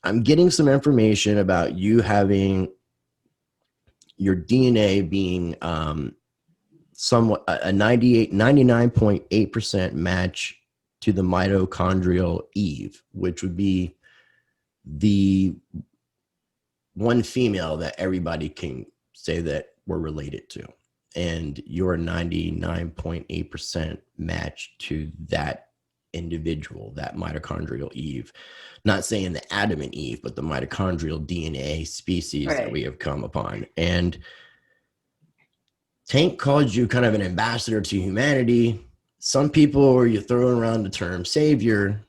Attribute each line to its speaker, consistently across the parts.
Speaker 1: I'm getting some information about you having your DNA being somewhat a 99.8% match to the mitochondrial Eve, which would be the one female that everybody can say that we're related to. And you're 99.8% match to that individual, that mitochondrial Eve. Not saying the Adam and Eve, but the mitochondrial DNA species that we have come upon. And Tank called you kind of an ambassador to humanity. Some people, you throwing around the term savior.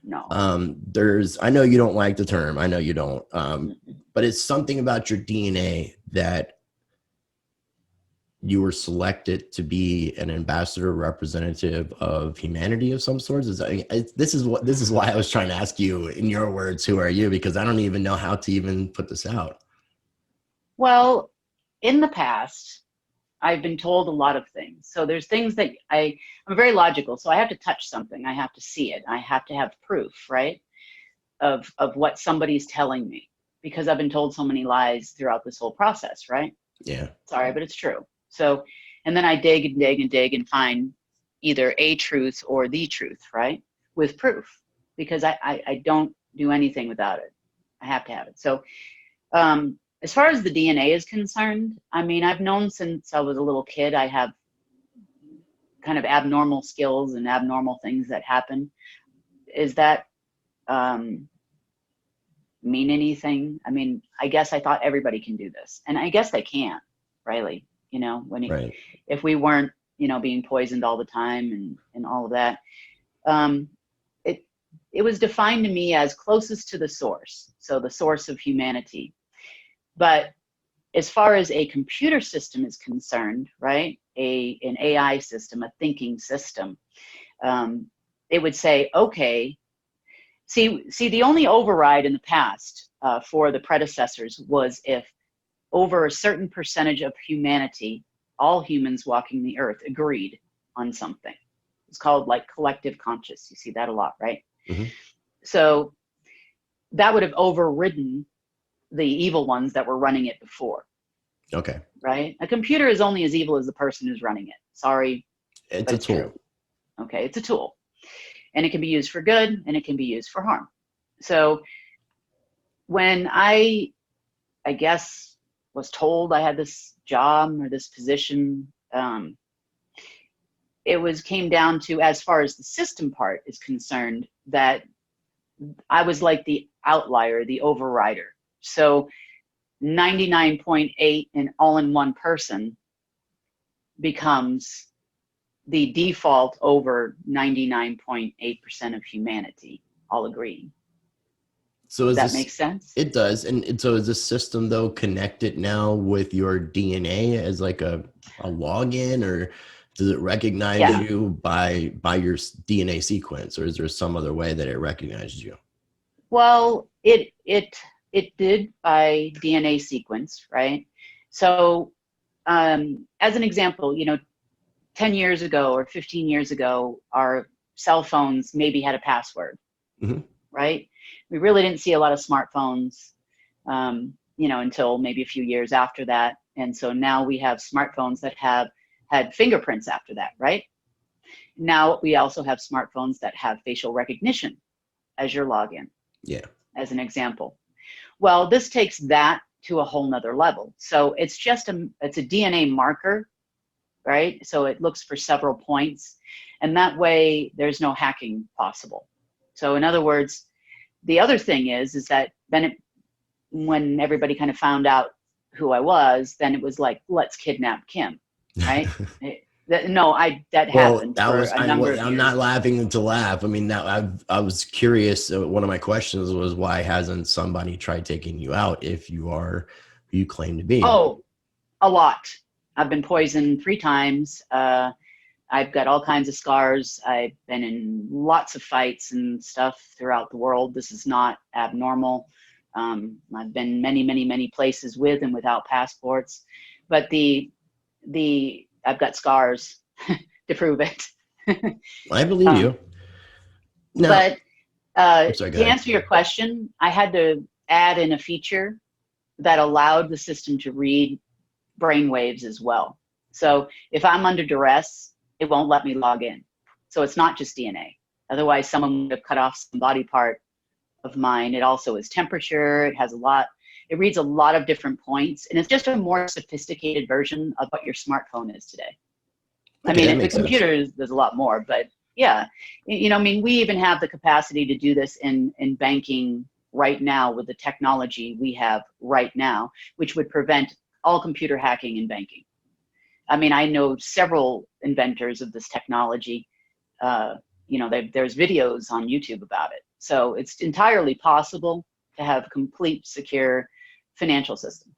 Speaker 2: No.
Speaker 1: I know you don't like the term. I know you don't. But it's something about your DNA that you were selected to be an ambassador representative of humanity of some sorts. This is why I was trying to ask you in your words, who are you? Because I don't even know how to even put this out.
Speaker 2: Well, in the past, I've been told a lot of things. So there's things that I'm very logical. So I have to touch something. I have to see it. I have to have proof, right? Of what somebody's telling me, because I've been told so many lies throughout this whole process, right?
Speaker 1: Yeah.
Speaker 2: Sorry, but it's true. So, and then I dig and dig and dig and find either a truth or the truth, right? With proof, because I don't do anything without it. I have to have it. So, as far as the DNA is concerned, I mean, I've known since I was a little kid, I have kind of abnormal skills and abnormal things that happen. Is that mean anything? I mean, I guess I thought everybody can do this, and I guess they can, Riley. You know, if we weren't, being poisoned all the time and all of that, it was defined to me as closest to the source, so the source of humanity. But as far as a computer system is concerned, right, an AI system, a thinking system, it would say, okay, see, the only override in the past for the predecessors was if over a certain percentage of humanity, all humans walking the earth, agreed on something. It's called like collective conscious. You see that a lot, right?
Speaker 1: Mm-hmm.
Speaker 2: So that would have overridden the evil ones that were running it before.
Speaker 1: Okay.
Speaker 2: Right? A computer is only as evil as the person who's running it. Sorry.
Speaker 1: It's a tool.
Speaker 2: True. Okay, it's a tool. And it can be used for good and it can be used for harm. So when I guess was told I had this job or this position, it came down to, as far as the system part is concerned, that I was like the outlier, the overrider. So 99.8 and all in one person becomes the default over 99.8% of humanity, all agreeing.
Speaker 1: So
Speaker 2: does that make sense?
Speaker 1: It does. And so is this system though connected now with your DNA as like a login, or does it recognize you by your DNA sequence, or is there some other way that it recognizes you?
Speaker 2: Well, it did by DNA sequence, right? So as an example, 10 years ago or 15 years ago, our cell phones maybe had a password, right? We really didn't see a lot of smartphones, until maybe a few years after that. And so now we have smartphones that have had fingerprints after that, right? Now we also have smartphones that have facial recognition as your login.
Speaker 1: Yeah.
Speaker 2: As an example. Well, this takes that to a whole nother level. So it's just it's a DNA marker, right? So it looks for several points, and that way there's no hacking possible. So in other words, the other thing is that then when everybody kind of found out who I was, then it was like, let's kidnap Kim, right? That happened for a number of years.
Speaker 1: I'm not laughing to laugh. I mean, I was curious. One of my questions was, why hasn't somebody tried taking you out if you are who you claim to be?
Speaker 2: Oh, a lot. I've been poisoned 3 times. I've got all kinds of scars. I've been in lots of fights and stuff throughout the world. This is not abnormal. I've been many, many, many places with and without passports, but I've got scars to prove it.
Speaker 1: I believe you.
Speaker 2: But
Speaker 1: I'm sorry, go
Speaker 2: To
Speaker 1: ahead.
Speaker 2: answer your question, I had to add in a feature that allowed the system to read brain waves as well. So if I'm under duress, it won't let me log in. So it's not just DNA. Otherwise, someone would have cut off some body part of mine. It also is temperature. It has a lot. It reads a lot of different points, and it's just a more sophisticated version of what your smartphone is today. I
Speaker 1: Okay, that
Speaker 2: mean, the
Speaker 1: makes sense.
Speaker 2: computer is, there's a lot more, but yeah, I mean, we even have the capacity to do this in banking right now with the technology we have right now, which would prevent all computer hacking in banking. I mean, I know several inventors of this technology. There's videos on YouTube about it. So it's entirely possible to have complete secure financial system.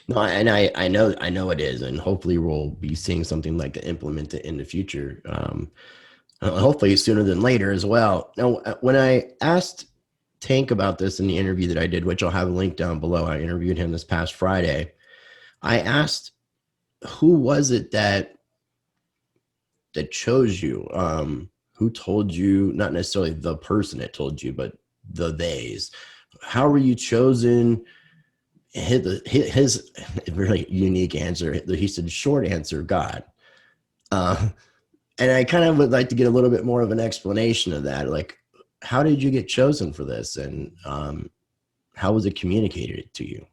Speaker 1: No, and I know it is, and hopefully we'll be seeing something like that implemented in the future. Hopefully sooner than later as well. Now, when I asked Tank about this in the interview that I did, which I'll have a link down below, I interviewed him this past Friday. I asked, who was it that chose you? Who told you? Not necessarily the person that told you, but the theys. How were you chosen? His really unique answer. He said, short answer, God. And I kind of would like to get a little bit more of an explanation of that. Like, how did you get chosen for this, and how was it communicated to you?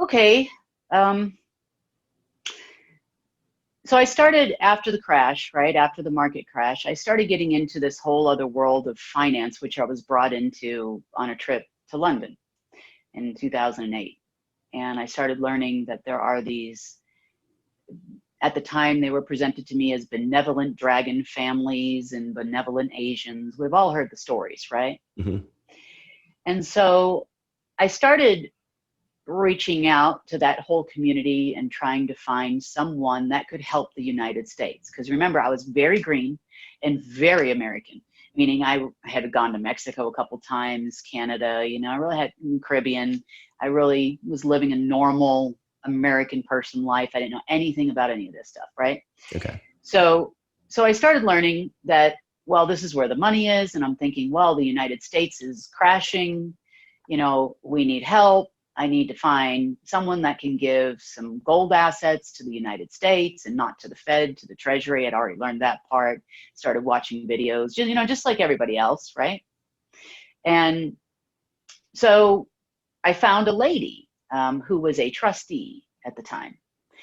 Speaker 2: Okay. So I started after the crash, right after the market crash. I started getting into this whole other world of finance, which I was brought into on a trip to London in 2008. And I started learning that there are these, at the time they were presented to me as benevolent dragon families and benevolent Asians. We've all heard the stories, right?
Speaker 1: Mm-hmm.
Speaker 2: And so I started reaching out to that whole community and trying to find someone that could help the United States. Because remember, I was very green and very American, meaning I had gone to Mexico a couple times, Canada, I really had Caribbean. I really was living a normal American person life. I didn't know anything about any of this stuff, right?
Speaker 1: Okay.
Speaker 2: So I started learning that, well, this is where the money is. And I'm thinking, well, the United States is crashing. We need help. I need to find someone that can give some gold assets to the United States and not to the Fed, to the Treasury. I'd already learned that part, started watching videos, just like everybody else, right? And so I found a lady who was a trustee at the time.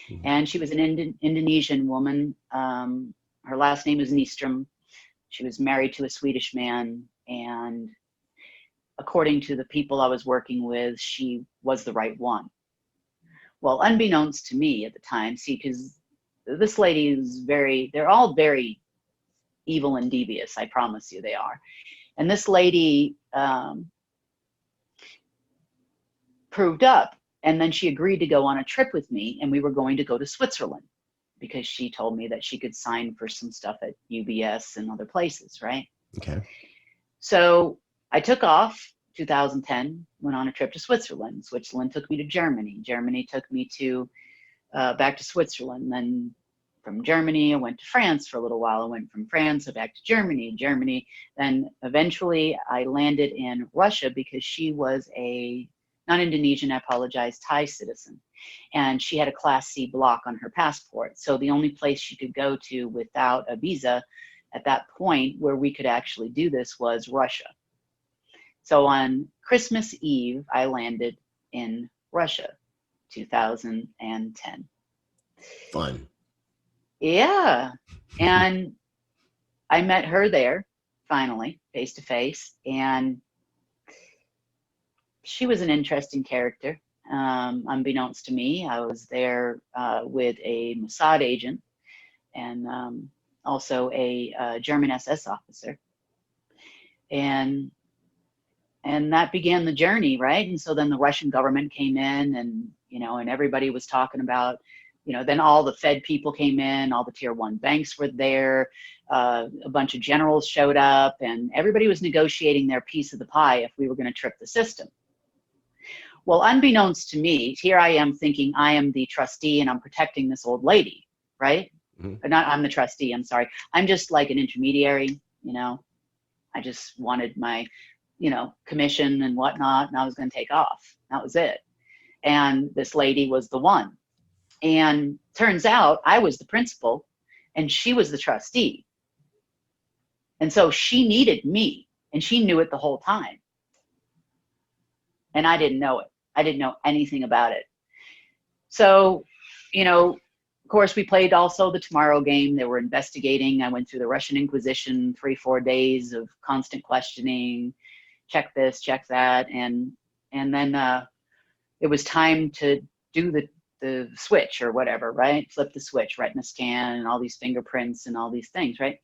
Speaker 1: Mm-hmm.
Speaker 2: And she was an Indonesian woman. Her last name is Nystrom. She was married to a Swedish man, and according to the people I was working with, she was the right one. Well, unbeknownst to me at the time, see, because this lady is they're all very evil and devious, I promise you they are. And this lady proved up, and then she agreed to go on a trip with me, and we were going to go to Switzerland because she told me that she could sign for some stuff at UBS and other places, right?
Speaker 1: Okay.
Speaker 2: So I took off 2010, went on a trip to Switzerland. Switzerland took me to Germany. Germany took me to back to Switzerland. Then from Germany, I went to France for a little while. I went from France back to Germany. Then eventually I landed in Russia because she was a non-Indonesian, I apologize, Thai citizen. And she had a Class C block on her passport. So the only place she could go to without a visa at that point where we could actually do this was Russia. So on Christmas Eve, I landed in Russia, 2010.
Speaker 1: Fun.
Speaker 2: Yeah. And I met her there, finally, face to face. And she was an interesting character. Unbeknownst to me, I was there with a Mossad agent and also a German SS officer. And that began the journey, right? And so then the Russian government came in and, and everybody was talking about, then all the Fed people came in, all the tier 1 banks were there, a bunch of generals showed up, and everybody was negotiating their piece of the pie if we were going to trip the system. Well, unbeknownst to me, here I am thinking I am the trustee and I'm protecting this old lady, right? Mm-hmm. Not I'm the trustee, I'm sorry. I'm just like an intermediary. you know, I just wanted my, you know, commission and whatnot, and I was going to take off. That was it. And this lady was the one. And turns out I was the principal and she was the trustee. And so she needed me, and she knew it the whole time. And I didn't know it. I didn't know anything about it. So, you know, of course, we played also the Tomorrow game. They were investigating. I went through the Russian Inquisition, 3-4 days of constant questioning, check this, check that. And then it was time to do the switch or whatever, right? Flip the switch, retina scan, and all these fingerprints and all these things, right?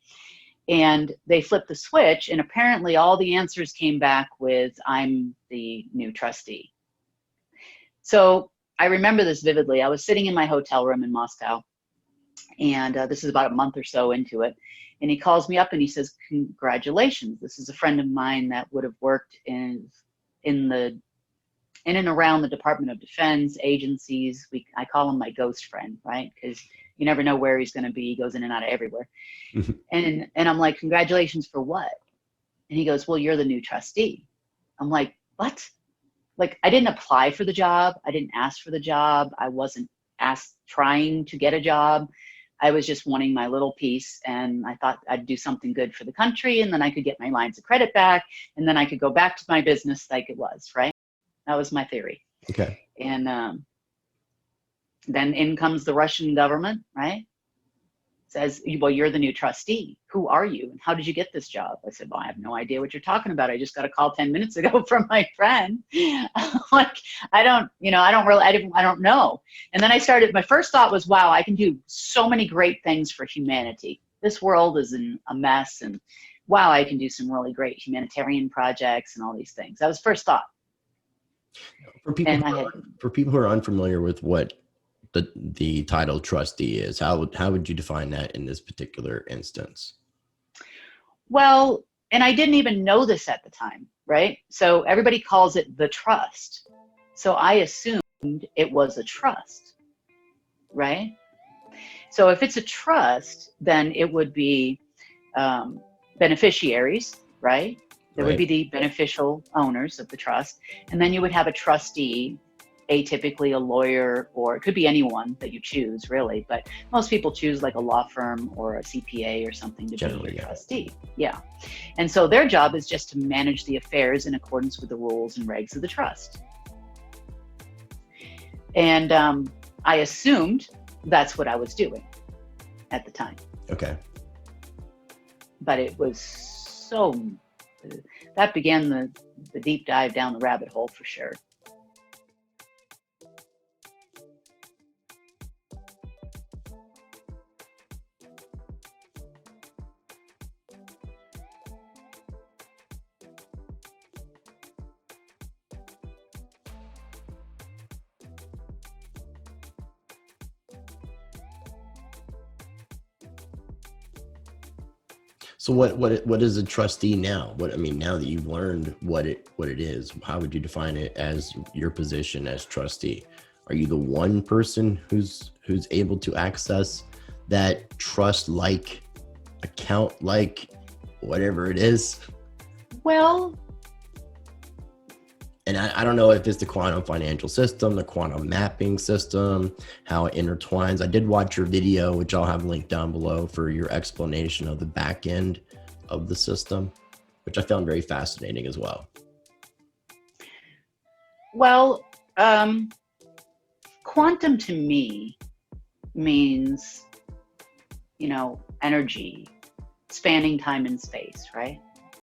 Speaker 2: And they flipped the switch, and apparently all the answers came back with, I'm the new trustee. So I remember this vividly. I was sitting in my hotel room in Moscow, and this is about a month or so into it. And he calls me up and he says, congratulations. This is a friend of mine that would have worked in and around the Department of Defense agencies. I call him my ghost friend, right? Because you never know where he's going to be. He goes in and out of everywhere. And I'm like, congratulations for what? And he goes, well, you're the new trustee. I'm like, what? Like, I didn't apply for the job. I didn't ask for the job. I wasn't trying to get a job. I was just wanting my little piece, and I thought I'd do something good for the country, and then I could get my lines of credit back, and then I could go back to my business like it was, right? That was my theory.
Speaker 1: Okay.
Speaker 2: And then in comes the Russian government, right? Says, well, you're the new trustee. Who are you? And how did you get this job? I said, well, I have no idea what you're talking about. I just got a call 10 minutes ago from my friend. Like, I don't know. And then I started, my first thought was, wow, I can do so many great things for humanity. This world is in a mess, and wow, I can do some really great humanitarian projects and all these things. That was first thought.
Speaker 1: For people who are unfamiliar with what the title trustee is, how would you define that in this particular instance?
Speaker 2: Well, and I didn't even know this at the time, right? So everybody calls it the trust. So I assumed it was a trust, right? So if it's a trust, then it would be beneficiaries, right? There would be the beneficial owners of the trust. And then you would have a trustee, atypically a lawyer, or it could be anyone that you choose, really. But most people choose like a law firm or a CPA or something to be a trustee. Yeah. And so their job is just to manage the affairs in accordance with the rules and regs of the trust. And I assumed that's what I was doing at the time.
Speaker 1: Okay.
Speaker 2: But it was so... that began the deep dive down the rabbit hole for sure.
Speaker 1: So what is a trustee now? Now that you've learned what it is, how would you define it as your position as trustee? Are you the one person who's able to access that trust-like account, like whatever it is?
Speaker 2: Well,
Speaker 1: and I don't know if it's the quantum financial system, the quantum mapping system, how it intertwines. I did watch your video, which I'll have linked down below, for your explanation of the back end of the system, which I found very fascinating as well.
Speaker 2: Well, quantum to me means, energy, spanning time and space, right?